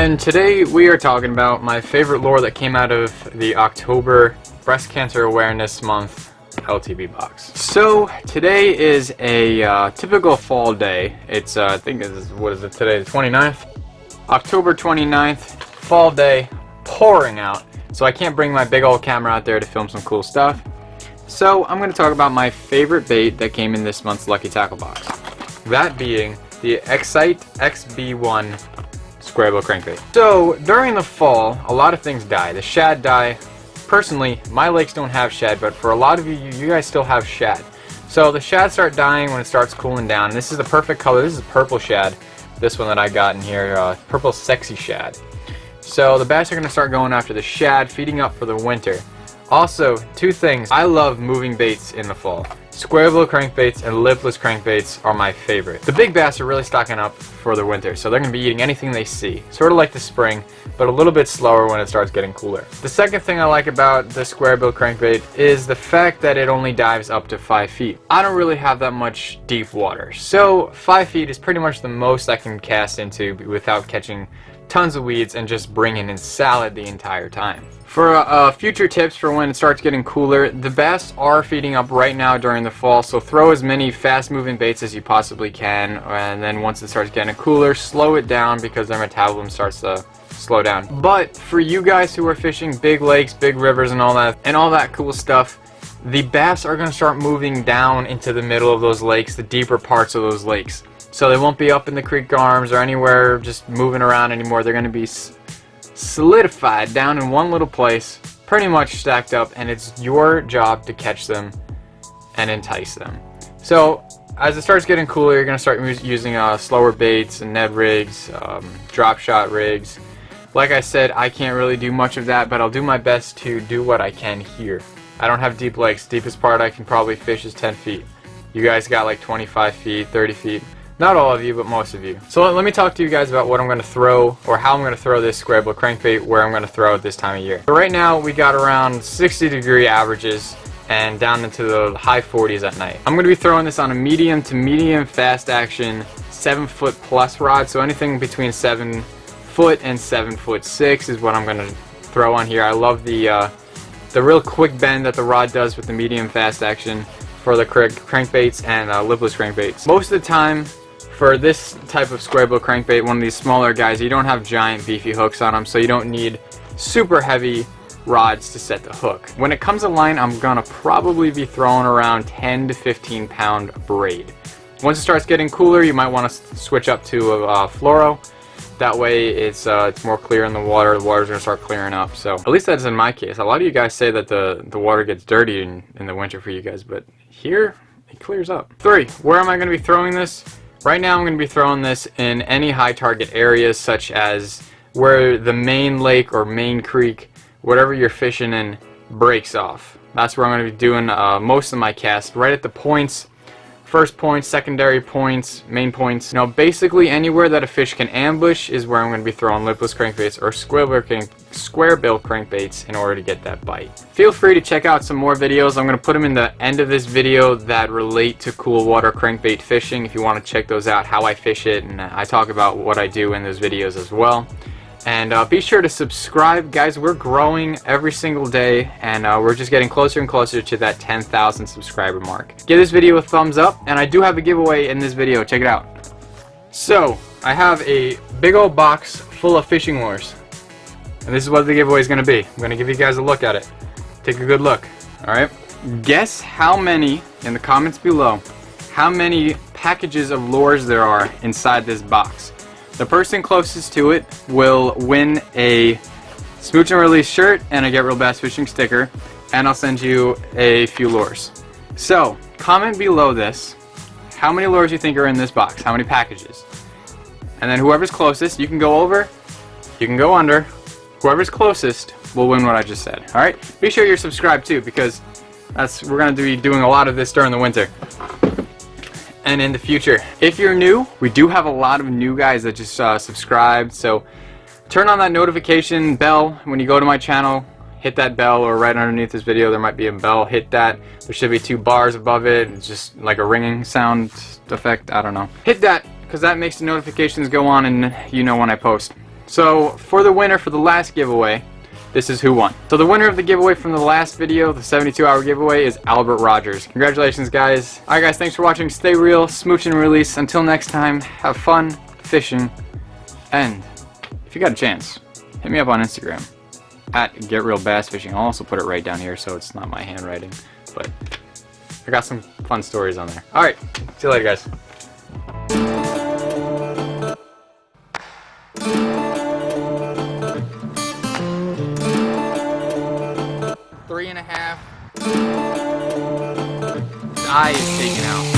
And today we are talking about my favorite lure that came out of the October Breast Cancer Awareness Month LTB box. So today is a typical fall day. It's I think what is it today, the 29th? October 29th, fall day, pouring out. So I can't bring my big old camera out there to film some cool stuff. So I'm going to talk about my favorite bait that came in this month's Lucky Tackle box. That being the Excite XB1 Sqaurebill Crankbait. So during the fall, a lot of things die. The shad die. Personally, my lakes don't have shad, but for a lot of you guys still have shad. So the shad start dying when it starts cooling down. This is the perfect color. This is purple shad. This one that I got in here, purple sexy shad. So the bass are going to start going after the shad, feeding up for the winter. Also, two things. I love moving baits in the fall. Sqaurebill crankbaits and lipless crankbaits are my favorite. The big bass are really stocking up for the winter, so they're going to be eating anything they see. Sort of like the spring, but a little bit slower when it starts getting cooler. The second thing I like about the Sqaurebill crankbait is the fact that it only dives up to 5 feet. I don't really have that much deep water, so 5 feet is pretty much the most I can cast into without catching tons of weeds and just bringing in salad the entire time. For future tips for when it starts getting cooler, the bass are feeding up right now during the fall, so throw as many fast moving baits as you possibly can, and then once it starts getting cooler, slow it down because their metabolism starts to slow down. But for you guys who are fishing big lakes, big rivers and all that cool stuff, the bass are going to start moving down into the middle of those lakes, the deeper parts of those lakes. So they won't be up in the creek arms or anywhere just moving around anymore. They're going to be solidified down in one little place, pretty much stacked up, and it's your job to catch them and entice them. So as it starts getting cooler, you're going to start using slower baits and Ned rigs, drop shot rigs. Like I said, I can't really do much of that, but I'll do my best to do what I can here. I don't have deep lakes. Deepest part I can probably fish is 10 feet. You guys got like 25 feet, 30 feet. Not all of you, but most of you. So let me talk to you guys about what I'm going to throw, or how I'm going to throw this Sqaurebill crankbait, where I'm going to throw it this time of year. So right now we got around 60-degree averages and down into the high 40s at night. I'm going to be throwing this on a medium to medium fast action 7-foot plus rod. So anything between 7 foot and 7'6" is what I'm going to throw on here. I love the real quick bend that the rod does with the medium fast action for the crankbaits and lipless crankbaits. Most of the time, for this type of Sqaurebill crankbait, one of these smaller guys, you don't have giant beefy hooks on them, so you don't need super heavy rods to set the hook. When it comes to line, I'm gonna probably be throwing around 10 to 15 pound braid. Once it starts getting cooler, you might want to switch up to a fluoro. That way it's more clear in the water. The water's gonna start clearing up. So at least that's in my case. A lot of you guys say that the water gets dirty in the winter for you guys, but here it clears up. 3, where am I gonna be throwing this? Right now I'm going to be throwing this in any high target areas, such as where the main lake or main creek, whatever you're fishing in, breaks off. That's where I'm going to be doing most of my casts, right at the points, first points, secondary points, main points. You know, basically anywhere that a fish can ambush is where I'm going to be throwing lipless crankbaits or Sqaurebill crankbaits in order to get that bite. Feel free to check out some more videos. I'm going to put them in the end of this video that relate to cool water crankbait fishing if you want to check those out, how I fish it, and I talk about what I do in those videos as well. And be sure to subscribe, guys. We're growing every single day, and we're just getting closer and closer to that 10,000 subscriber mark. Give this video a thumbs up, and I do have a giveaway in this video. Check it out. So I have a big old box full of fishing lures, and this is what the giveaway is going to be. I'm going to give you guys a look at it. Take a good look. All right. Guess how many, in the comments below, how many packages of lures there are inside this box. The person closest to it will win a Smooch and Release shirt and a Get Real Bass Fishing sticker, and I'll send you a few lures. So comment below this how many lures you think are in this box, how many packages, and then whoever's closest, you can go over, you can go under, whoever's closest will win what I just said. Alright, be sure you're subscribed too, because we're going to be doing a lot of this during the winter and in the future. If you're new, we do have a lot of new guys that just subscribed, so turn on that notification bell when you go to my channel. Hit that bell, or right underneath this video there might be a bell. Hit that. There should be 2 bars above it. It's just like a ringing sound effect. I don't know. Hit that, because that makes the notifications go on and you know when I post. So for the winner for the last giveaway, this is who won. So the winner of the giveaway from the last video, the 72-hour giveaway, is Albert Rogers. Congratulations, guys. Alright guys, thanks for watching. Stay real, smooch and release. Until next time, have fun fishing, and if you got a chance, hit me up on Instagram at GetRealBassFishing. I'll also put it right down here so it's not my handwriting, but I got some fun stories on there. Alright, see you later, guys. 3.5. His eye is taken out.